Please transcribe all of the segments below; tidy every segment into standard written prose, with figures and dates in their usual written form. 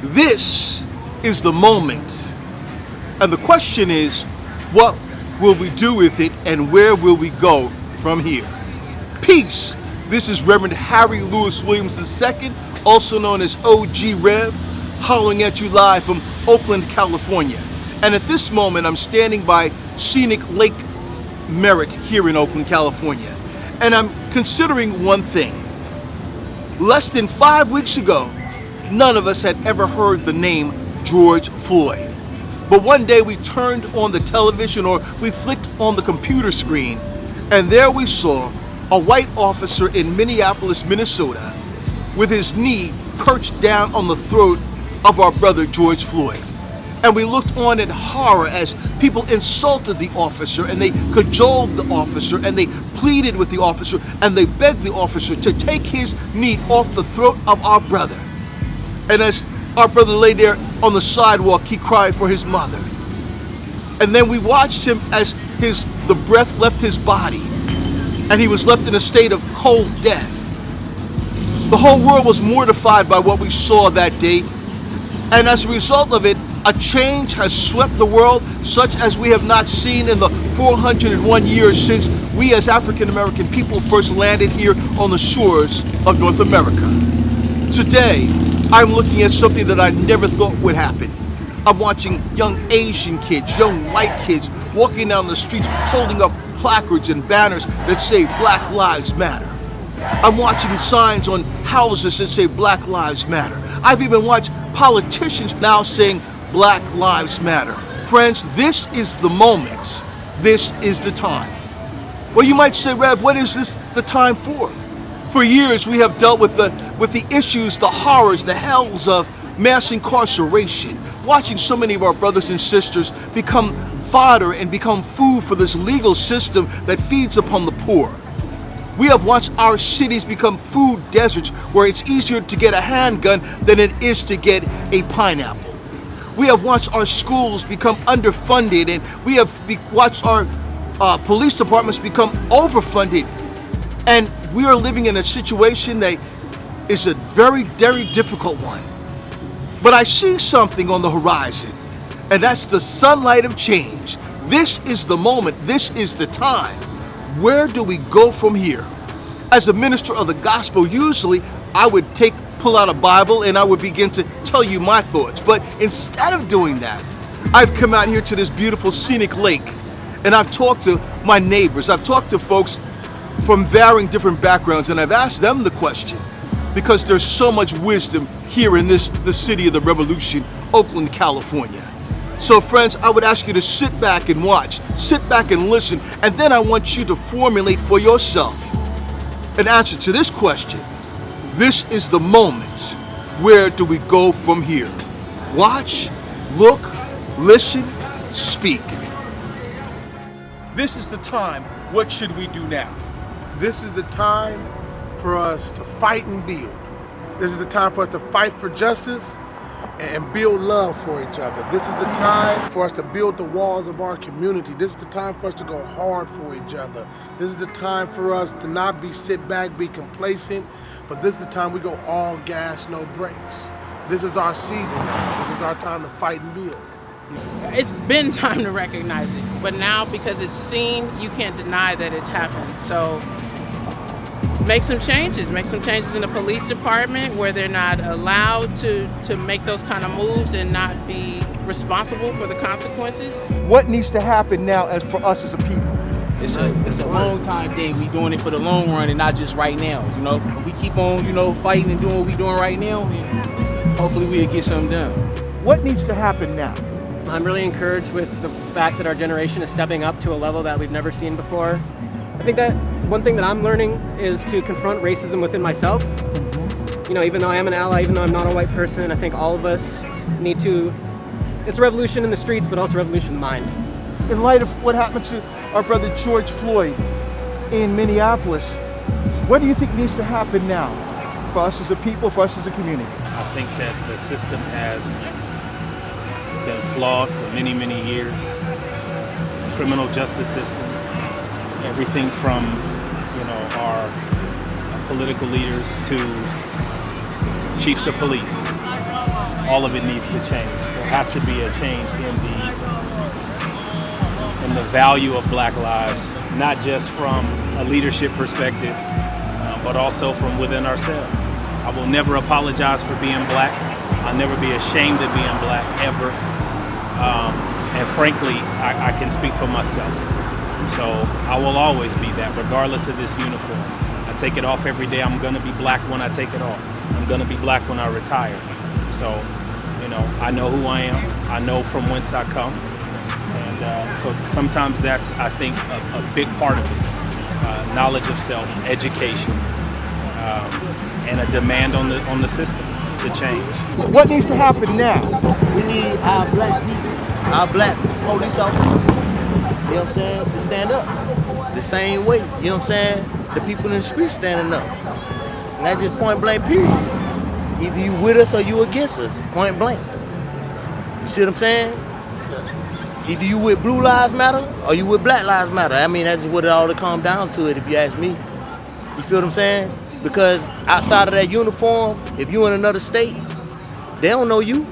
This is the moment. And the question is, what will we do with it and where will we go from here? Peace. This is Reverend Harry Lewis Williams II, also known as OG Rev, hollering at you live from Oakland, California. And at this moment, I'm standing by scenic Lake Merritt here in Oakland, California. And I'm considering one thing. Less than 5 weeks ago, none of us had ever heard the name George Floyd. But one day we turned on the television or we flicked on the computer screen, and there we saw a white officer in Minneapolis, Minnesota, with his knee perched down on the throat of our brother George Floyd. And we looked on in horror as people insulted the officer and they cajoled the officer and they pleaded with the officer and they begged the officer to take his knee off the throat of our brother. And as our brother lay there on the sidewalk, he cried for his mother. And then we watched him as the breath left his body and he was left in a state of cold death. The whole world was mortified by what we saw that day. And as a result of it, a change has swept the world such as we have not seen in the 401 years since we as African American people first landed here on the shores of North America. Today, I'm looking at something that I never thought would happen. I'm watching young Asian kids, young white kids walking down the streets holding up placards and banners that say Black Lives Matter. I'm watching signs on houses that say Black Lives Matter. I've even watched politicians now saying Black Lives Matter. Friends, this is the moment. This is the time. Well, you might say, Rev, what is this the time for? For years, we have dealt with the issues, the horrors, the hells of mass incarceration, watching so many of our brothers and sisters become fodder and become food for this legal system that feeds upon the poor. We have watched our cities become food deserts where it's easier to get a handgun than it is to get a pineapple. We have watched our schools become underfunded, and we have watched our police departments become overfunded. And we are living in a situation that is a very, very difficult one. But I see something on the horizon, and that's the sunlight of change. This is the moment. This is the time. Where do we go from here? As a minister of the gospel, usually I would pull out a Bible and I would begin to tell you my thoughts. But instead of doing that, I've come out here to this beautiful scenic lake and I've talked to my neighbors. I've talked to folks from varying different backgrounds and I've asked them the question because there's so much wisdom here in the city of the revolution, Oakland, California. So friends, I would ask you to sit back and watch, sit back and listen, and then I want you to formulate for yourself an answer to this question. This is the moment. Where do we go from here? Watch, look, listen, speak. This is the time. What should we do now? This is the time for us to fight and build. This is the time for us to fight for justice and build love for each other. This is the time for us to build the walls of our community. This is the time for us to go hard for each other. This is the time for us to not sit back, be complacent, but this is the time we go all gas, no brakes. This is our season now. This is our time to fight and build. It's been time to recognize it, but now because it's seen, you can't deny that it's happened. So make some changes in the police department where they're not allowed to make those kind of moves and not be responsible for the consequences. What needs to happen now for us as a people? It's a long time day. We doing it for the long run and not just right now. If we keep on, fighting and doing what we doing right now, then hopefully we'll get something done. What needs to happen now? I'm really encouraged with the fact that our generation is stepping up to a level that we've never seen before. I think that one thing that I'm learning is to confront racism within myself. Even though I am an ally, even though I'm not a white person, I think all of us need to, it's a revolution in the streets, but also a revolution in the mind. In light of what happened to our brother George Floyd in Minneapolis, what do you think needs to happen now for us as a people, for us as a community? I think that the system has been flawed for many, many years. Criminal justice system, everything from our political leaders to chiefs of police. all of it needs to change. There has to be a change in the value of Black lives, not just from a leadership perspective, but also from within ourselves. I will never apologize for being Black. I'll never be ashamed of being Black, ever. And frankly, I can speak for myself. So I will always be that, regardless of this uniform. I take it off every day. I'm gonna be Black when I take it off. I'm gonna be Black when I retire. So, you know, I know who I am. I know from whence I come. And so sometimes that's, I think, a big part of it. Knowledge of self, education, and a demand on the system to change. What needs to happen now? We need our Black people, our Black police officers, you know what I'm saying, to stand up the same way, you know what I'm saying? The people in the street standing up. And that's just point blank period. Either you with us or you against us, point blank. You see what I'm saying? Either you with Blue Lives Matter or you with Black Lives Matter. I mean, that's what it all comes down to it, if you ask me. You feel what I'm saying? Because outside of that uniform, if you in another state, they don't know you.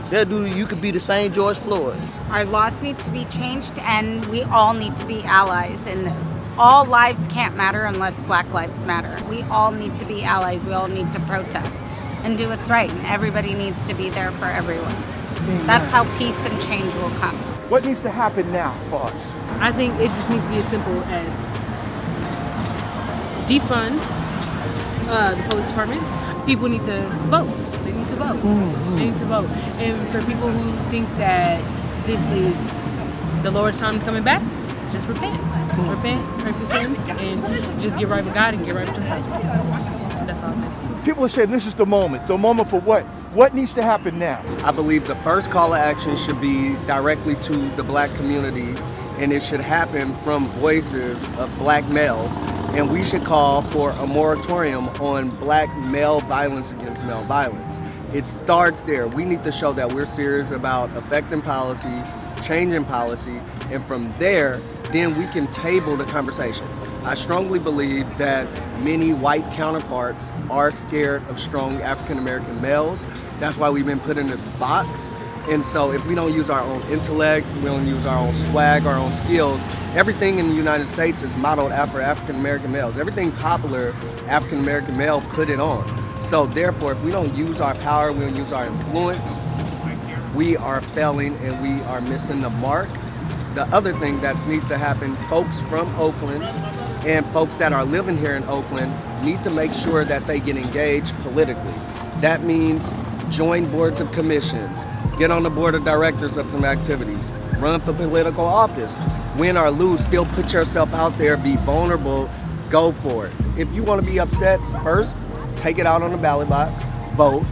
They'll do, you could be the same George Floyd. Our laws need to be changed, and we all need to be allies in this. All lives can't matter unless Black lives matter. We all need to be allies. We all need to protest and do what's right, and everybody needs to be there for everyone. That's how peace and change will come. What needs to happen now for us? I think it just needs to be as simple as defund the police departments. People need to vote. They need to vote. They need to vote. And for people who think that this is the Lord's time coming back, just repent. Repent, pray for sins, and just get right with God and get right with yourself. That's all I think. People are saying this is the moment. The moment for what? What needs to happen now? I believe the first call to action should be directly to the Black community, and it should happen from voices of Black males. And we should call for a moratorium on Black male violence against male violence. It starts there. We need to show that we're serious about affecting policy, changing policy, and from there, then we can table the conversation. I strongly believe that many white counterparts are scared of strong African American males. That's why we've been put in this box. And so if we don't use our own intellect, we don't use our own swag, our own skills, everything in the United States is modeled after African American males. Everything popular African American male put it on. So therefore, if we don't use our power, we don't use our influence, we are failing and we are missing the mark. The other thing that needs to happen, folks from Oakland and folks that are living here in Oakland need to make sure that they get engaged politically. That means join boards of commissions, get on the board of directors of some activities, run for political office, win or lose, still put yourself out there, be vulnerable, go for it. If you want to be upset, first, take it out on the ballot box, vote,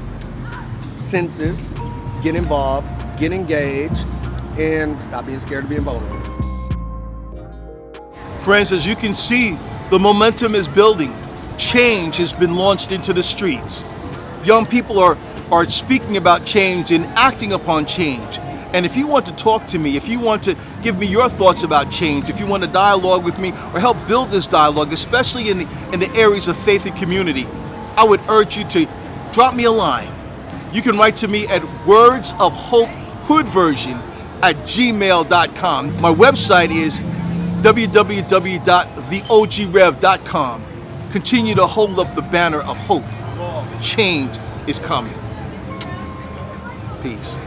census, get involved, get engaged, and stop being scared of being vulnerable. Friends, as you can see, the momentum is building. Change has been launched into the streets. Young people are speaking about change and acting upon change. And if you want to talk to me, if you want to give me your thoughts about change, if you want to dialogue with me or help build this dialogue, especially in the areas of faith and community, I would urge you to drop me a line. You can write to me at wordsofhopehoodversion@gmail.com. My website is www.theogrev.com. Continue to hold up the banner of hope. Change is coming. Peace.